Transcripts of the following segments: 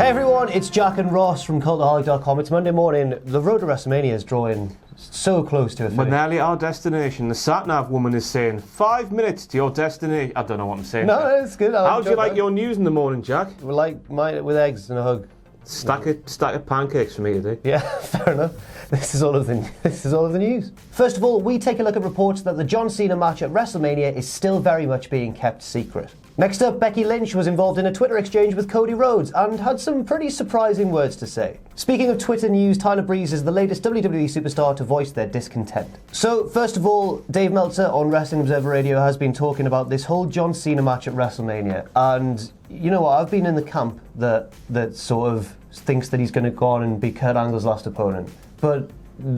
Hey everyone, it's Jack and Ross from Cultaholic.com. It's Monday morning. The road to WrestleMania is drawing so close to a finish. We're nearly at our destination. The sat-nav woman is saying 5 minutes to your destination. I don't know what I'm saying. No, it's good. How do you like your news in the morning, Jack? We like mine with eggs and a hug. Stack of pancakes for me today. Yeah, fair enough. This is all of the news. First of all, we take a look at reports that the John Cena match at WrestleMania is still very much being kept secret. Next up, Becky Lynch was involved in a Twitter exchange with Cody Rhodes and had some pretty surprising words to say. Speaking of Twitter news, Tyler Breeze is the latest WWE superstar to voice their discontent. So, first of all, Dave Meltzer on Wrestling Observer Radio has been talking about this whole John Cena match at WrestleMania, and you know what, I've been in the camp that sort of thinks that he's going to go on and be Kurt Angle's last opponent. But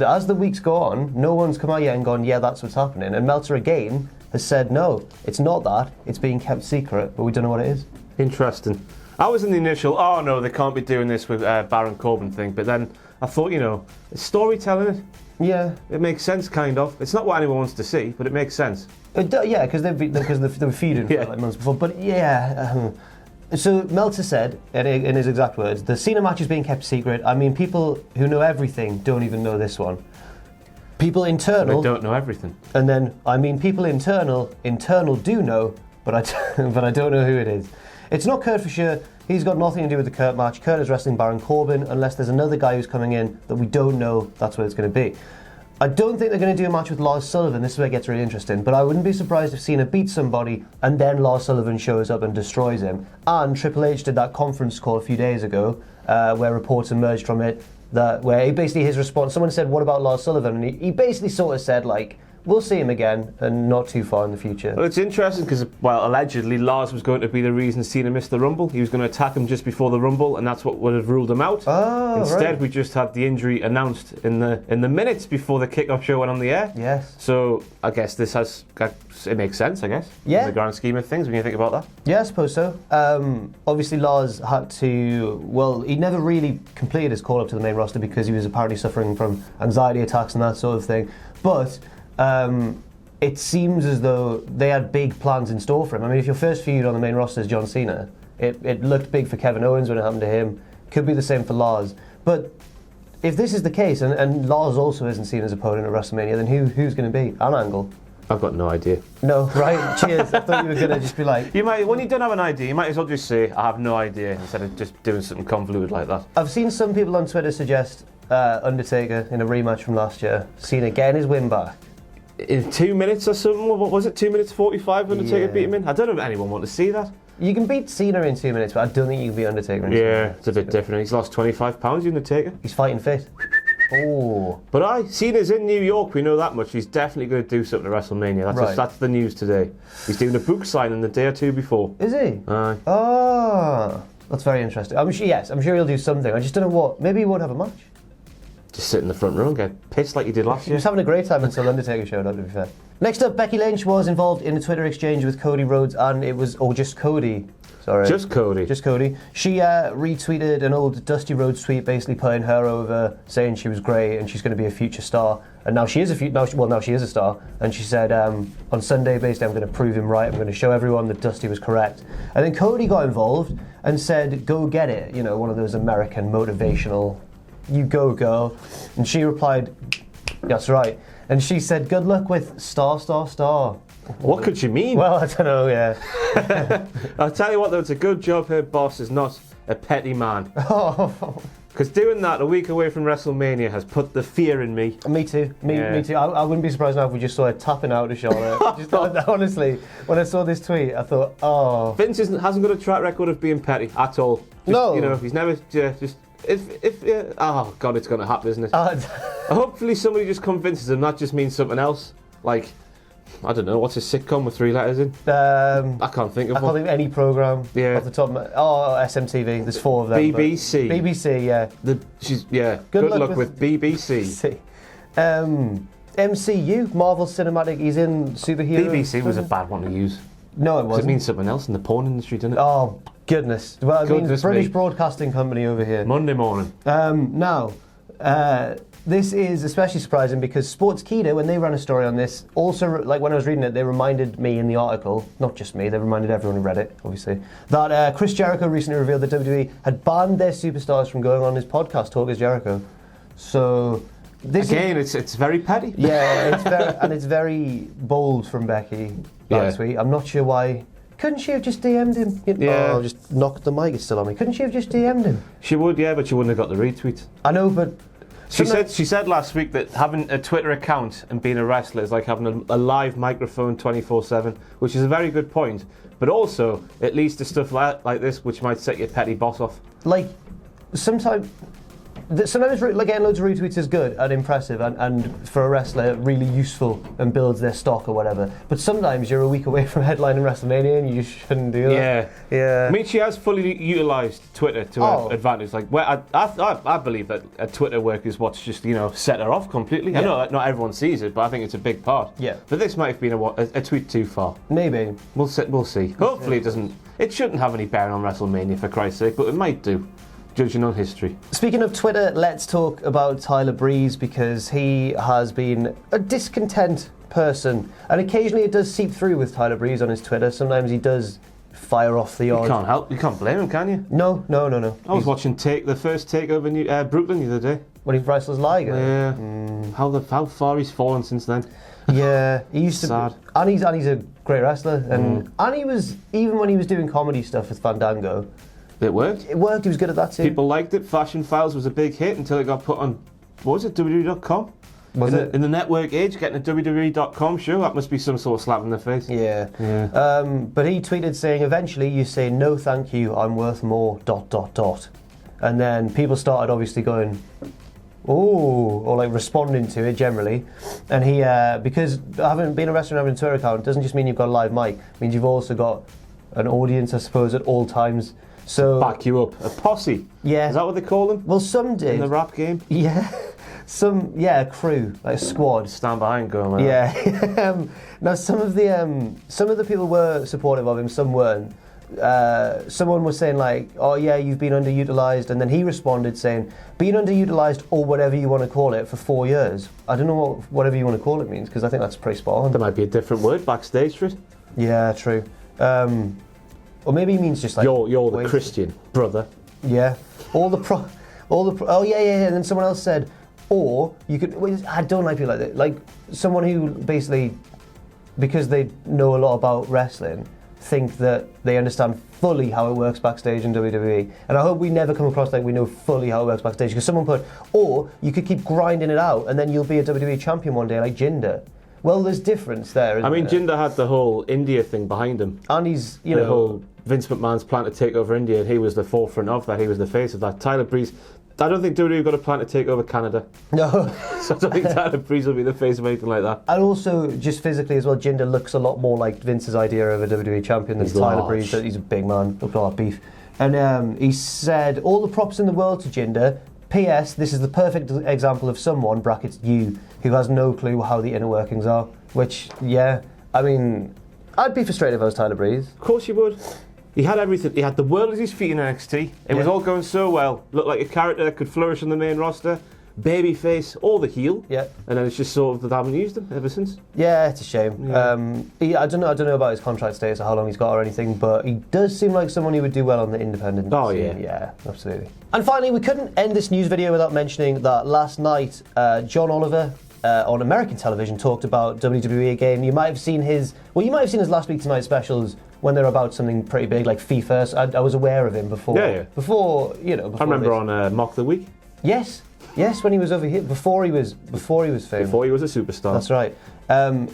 as the weeks go on, no one's come out yet and gone, yeah, that's what's happening. And Meltzer again has said, no, it's not that. It's being kept secret, but we don't know what it is. Interesting. I was in the initial, oh no, they can't be doing this with Baron Corbin thing, but then I thought, you know, it's storytelling it. Yeah. It makes sense, kind of. It's not what anyone wants to see, but it makes sense. Yeah, because they were feeding for like months before. But yeah, so Meltzer said, in his exact words, the Cena match is being kept secret. I mean, people who know everything don't even know this one. People internal... They don't know everything. And then, I mean, people internal do know, but I don't know who it is. It's not Kurt for sure. He's got nothing to do with the Kurt match. Kurt is wrestling Baron Corbin, unless there's another guy who's coming in that we don't know that's what it's going to be. I don't think they're going to do a match with Lars Sullivan. This is where it gets really interesting. But I wouldn't be surprised if Cena beats somebody and then Lars Sullivan shows up and destroys him. And Triple H did that conference call a few days ago where reports emerged from it where he basically, his response, someone said, what about Lars Sullivan? And he basically sort of said, like, we'll see him again and not too far in the future. Well, it's interesting because, well, allegedly Lars was going to be the reason Cena missed the Rumble. He was going to attack him just before the Rumble, and that's what would have ruled him out. Oh, Instead, right. We just had the injury announced in the minutes before the kickoff show went on the air. Yes. So I guess it makes sense, I guess. Yeah. In the grand scheme of things, when you think about that. Yeah, I suppose so. Obviously, Lars had to... Well, he never really completed his call-up to the main roster because he was apparently suffering from anxiety attacks and that sort of thing. But... it seems as though they had big plans in store for him. I mean, if your first feud on the main roster is John Cena, it looked big for Kevin Owens when it happened to him. Could be the same for Lars. But if this is the case, and Lars also isn't Cena's opponent at WrestleMania, then who's going to be? An Angle? I've got no idea. No, right? Cheers. I thought you were going to just be like... When you don't have an idea, you might as well just say, I have no idea, instead of just doing something convoluted like that. I've seen some people on Twitter suggest Undertaker in a rematch from last year, Cena getting his win back. In 2 minutes or something? What was it, 2 minutes 45 Undertaker beat him in? I don't know if anyone want to see that. You can beat Cena in 2 minutes, but I don't think you can beat Undertaker in 2 minutes. It's a bit different. He's lost 25 pounds, Undertaker. He's fighting fit. Oh. But Cena's in New York, we know that much. He's definitely going to do something at WrestleMania. That's the news today. He's doing a book signing the day or two before. Is he? Aye. Oh. That's very interesting. I'm sure he'll do something. I just don't know what. Maybe he won't have a match. Just sit in the front row and get pissed like you did last year. He was having a great time until Undertaker showed up, to be fair. Next up, Becky Lynch was involved in a Twitter exchange with Cody Rhodes, and it was... Oh, just Cody. Sorry. Just Cody. Just Cody. She retweeted an old Dusty Rhodes tweet, basically putting her over, saying she was great and she's going to be a future star. And now she is now she is a star. And she said, on Sunday, basically, I'm going to prove him right. I'm going to show everyone that Dusty was correct. And then Cody got involved and said, go get it. You know, one of those American motivational... You go, girl. And she replied, that's right. And she said, good luck with star. What could she mean? Well, I don't know, yeah. I'll tell you what, though, it's a good job her boss is not a petty man. Oh. Because doing that a week away from WrestleMania has put the fear in me. Me too. Me too. I wouldn't be surprised now if we just saw her tapping out to Charlotte. Honestly, when I saw this tweet, I thought, oh. Vince hasn't got a track record of being petty at all. No. You know, he's never just... oh God, it's going to happen, isn't it? Hopefully somebody just convinces him that just means something else. Like, I don't know, what's a sitcom with 3 letters in? I can't think of one. I can't think of any programme off the top of my... Oh, SMTV, there's 4 of them. BBC. BBC, yeah. Good luck with BBC. MCU, Marvel Cinematic, he's in superhero. BBC was a bad one to use. No, it wasn't. It means something else in the porn industry, doesn't it? Oh, goodness. Well, it means British Broadcasting Company over here. Monday morning. Now, This is especially surprising because Sportskeeda, when they ran a story on this, also, like when I was reading it, they reminded me in the article, not just me, they reminded everyone who read it, obviously, that Chris Jericho recently revealed that WWE had banned their superstars from going on his podcast, Talk is Jericho. So this again, it's very petty. Yeah, it's very bold from Becky. That tweet. I'm not sure why. Couldn't she have just DM'd him? Oh, just knocked the mic. It's still on me. Couldn't she have just DM'd him? She would, yeah, but she wouldn't have got the retweet. I know, but she said last week that having a Twitter account and being a wrestler is like having a live microphone 24/7, which is a very good point. But also, it leads to stuff like this, which might set your petty boss off. Like, sometimes like getting loads of retweets is good and impressive and for a wrestler really useful and builds their stock or whatever. But sometimes you're a week away from headlining WrestleMania and you just shouldn't do that. Yeah. I mean, she has fully utilised Twitter to her advantage. Like, I believe that Twitter work is what's just set her off completely. Yeah. I know that not everyone sees it, but I think it's a big part. Yeah. But this might have been a tweet too far. Maybe. We'll see. Hopefully it doesn't. It shouldn't have any bearing on WrestleMania for Christ's sake, but it might do. Judging on history. Speaking of Twitter, let's talk about Tyler Breeze because he has been a discontent person, and occasionally it does seep through with Tyler Breeze on his Twitter. Sometimes he does fire off the odd. You can't blame him, can you? No. I was watching the first takeover Brooklyn the other day when he wrestled Liger. Yeah. How far he's fallen since then. Yeah, he used to. Sad. And he's a great wrestler, and he was, even when he was doing comedy stuff with Fandango. It worked. He was good at that too. People liked it. Fashion Files was a big hit until it got put on, what was it, WWE.com? In the network age, getting a WWE.com show, that must be some sort of slap in the face. Yeah. But he tweeted saying, eventually you say, no thank you, I'm worth more, ... And then people started obviously going, ooh, or like responding to it generally. And he, because having been a wrestler and having a Twitter account doesn't just mean you've got a live mic, it means you've also got an audience, I suppose, at all times. So back you up. A posse. Yeah. Is that what they call them? Well, some did. In the rap game? Yeah. A crew, like a squad. Stand behind going like Yeah. Now, some of the people were supportive of him, some weren't. Someone was saying like, oh yeah, you've been underutilised, and then he responded saying, being underutilised or whatever you want to call it for 4 years. I don't know what whatever you want to call it means, because I think that's pretty spot on. There might be a different word backstage for it. Yeah, true. Or maybe he means just like you're the Christian brother. Yeah. Oh yeah. And then someone else said, or you could. I don't like people like that. Like someone who basically, because they know a lot about wrestling, think that they understand fully how it works backstage in WWE. And I hope we never come across like we know fully how it works backstage. Because someone put, or you could keep grinding it out and then you'll be a WWE champion one day like Jinder. Well, there's difference there. I mean, Jinder had the whole India thing behind him. And he's, the whole Vince McMahon's plan to take over India, and he was the forefront of that. He was the face of that. Tyler Breeze, I don't think WWE got a plan to take over Canada. No. So I don't think Tyler Breeze will be the face of anything like that. And also, just physically as well, Jinder looks a lot more like Vince's idea of a WWE champion than Tyler Breeze. He's a big man, look at all that beef. And he said, all the props in the world to Jinder. P.S. This is the perfect example of someone, brackets you, who has no clue how the inner workings are. Which, yeah, I mean, I'd be frustrated if I was Tyler Breeze. Of course you would. He had everything. He had the world at his feet in NXT. It was all going so well. Looked like a character that could flourish on the main roster. Babyface or the heel. Yeah. And then it's just sort of that they haven't used him ever since. Yeah, it's a shame. Yeah. I don't know about his contract status or how long he's got or anything, but he does seem like someone who would do well on the independent scene. Yeah. Yeah, absolutely. And finally, we couldn't end this news video without mentioning that last night, John Oliver on American television talked about WWE again. You might have seen his Last Week Tonight specials when they're about something pretty big like FIFA. I was aware of him before. Yeah. Before I remember on Mock the Week. Yes, when he was over here, before he was famous. Before he was a superstar. That's right.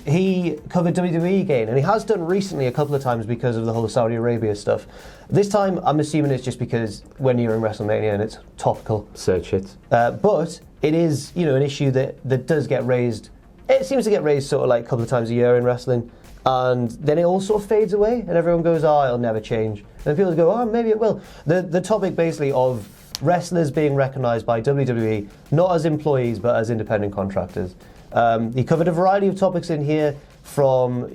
He covered WWE again, and he has done recently a couple of times because of the whole Saudi Arabia stuff. This time, I'm assuming it's just because we're nearing WrestleMania and it's topical. Search hits. But it is, an issue that does get raised. It seems to get raised sort of like a couple of times a year in wrestling, and then it all sort of fades away, and everyone goes, "Oh, it'll never change." And then people go, "Oh, maybe it will." The topic basically of wrestlers being recognised by WWE not as employees but as independent contractors. He covered a variety of topics in here. from,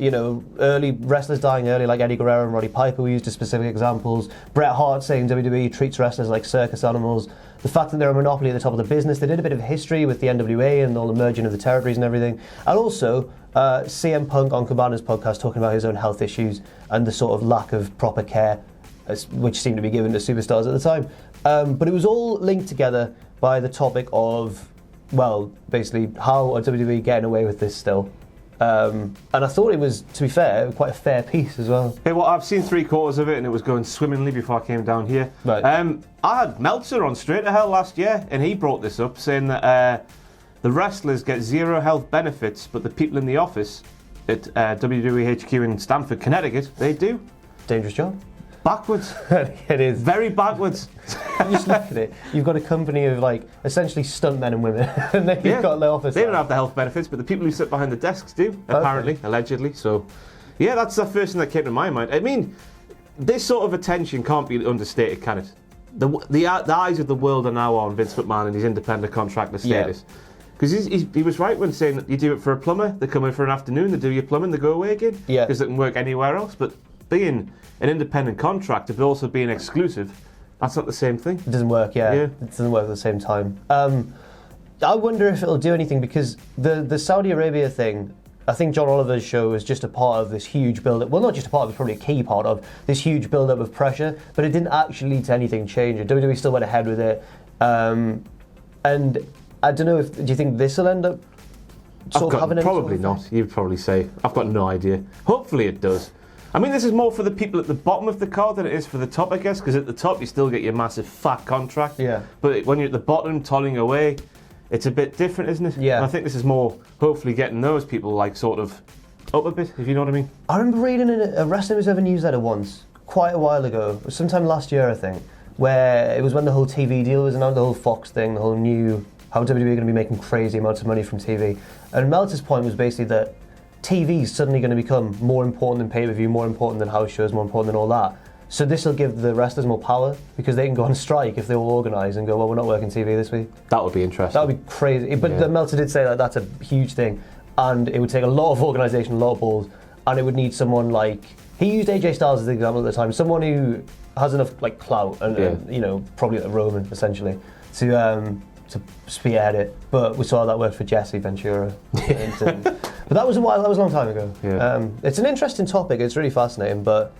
early wrestlers dying early, like Eddie Guerrero and Roddy Piper were used as specific examples. Bret Hart saying WWE treats wrestlers like circus animals. The fact that they're a monopoly at the top of the business. They did a bit of history with the NWA and all the merging of the territories and everything. And also, CM Punk on Cabana's podcast talking about his own health issues and the sort of lack of proper care which seemed to be given to superstars at the time. But it was all linked together by the topic of, basically, how are WWE getting away with this still? And I thought it was, to be fair, quite a fair piece as well. Hey, I've seen 3/4 of it and it was going swimmingly before I came down here. Right. I had Meltzer on Straight to Hell last year and he brought this up, saying that the wrestlers get zero health benefits, but the people in the office at WWE HQ in Stamford, Connecticut, they do. Dangerous job. Backwards. It is. Very backwards. You just look at it. You've got a company of essentially stunt men and women, and then you've got their office. They don't have the health benefits, but the people who sit behind the desks do, apparently, allegedly. So, yeah, that's the first thing that came to my mind. I mean, this sort of attention can't be understated, can it? The eyes of the world are now on Vince McMahon and his independent contractor status. Because he was right when saying that you do it for a plumber, they come in for an afternoon, they do your plumbing, they go away again. Because they can work anywhere else. But being an independent contractor, but also being exclusive, that's not the same thing. It doesn't work, It doesn't work at the same time. I wonder if it'll do anything, because the Saudi Arabia thing, I think John Oliver's show was just a part of this huge build-up. Well, not just a part, it was probably a key part of this huge build-up of pressure, but it didn't actually lead to anything changing. WWE still went ahead with it. And I don't know, do you think this will end up having any probably not. You'd probably say. I've got no idea. Hopefully it does. I mean, this is more for the people at the bottom of the card than it is for the top, I guess, because at the top you still get your massive fat contract. Yeah. But when you're at the bottom, tolling away, it's a bit different, isn't it? Yeah. And I think this is more, hopefully, getting those people, sort of up a bit, if you know what I mean. I remember reading in a Wrestling Observer newsletter once, quite a while ago, sometime last year, I think, where it was when the whole TV deal was announced, the whole Fox thing, the whole new, how WWE are going to be making crazy amounts of money from TV. And Meltzer's point was basically that TV is suddenly going to become more important than pay-per-view, more important than house shows, more important than all that. So this will give the wrestlers more power, because they can go on strike if they all organise and go, well, we're not working TV this week. That would be interesting. That would be crazy. But Meltzer did say that that's a huge thing, and it would take a lot of organisation, a lot of balls, and it would need someone like, he used AJ Styles as the example at the time, someone who has enough clout and probably a Roman essentially to spearhead it. But we saw how that worked for Jesse Ventura. But that was a while. That was a long time ago. Yeah. It's an interesting topic. It's really fascinating. But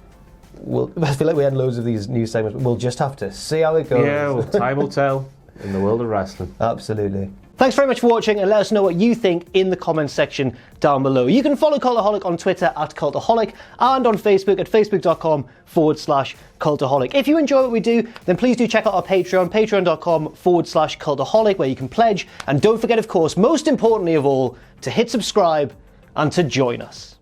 I feel like we had loads of these news segments. We'll just have to see how it goes. Yeah, well, time will tell in the world of wrestling. Absolutely. Thanks very much for watching, and let us know what you think in the comments section down below. You can follow Cultaholic on Twitter at Cultaholic and on Facebook at facebook.com/Cultaholic. If you enjoy what we do, then please do check out our Patreon, patreon.com/Cultaholic, where you can pledge. And don't forget, of course, most importantly of all, to hit subscribe and to join us.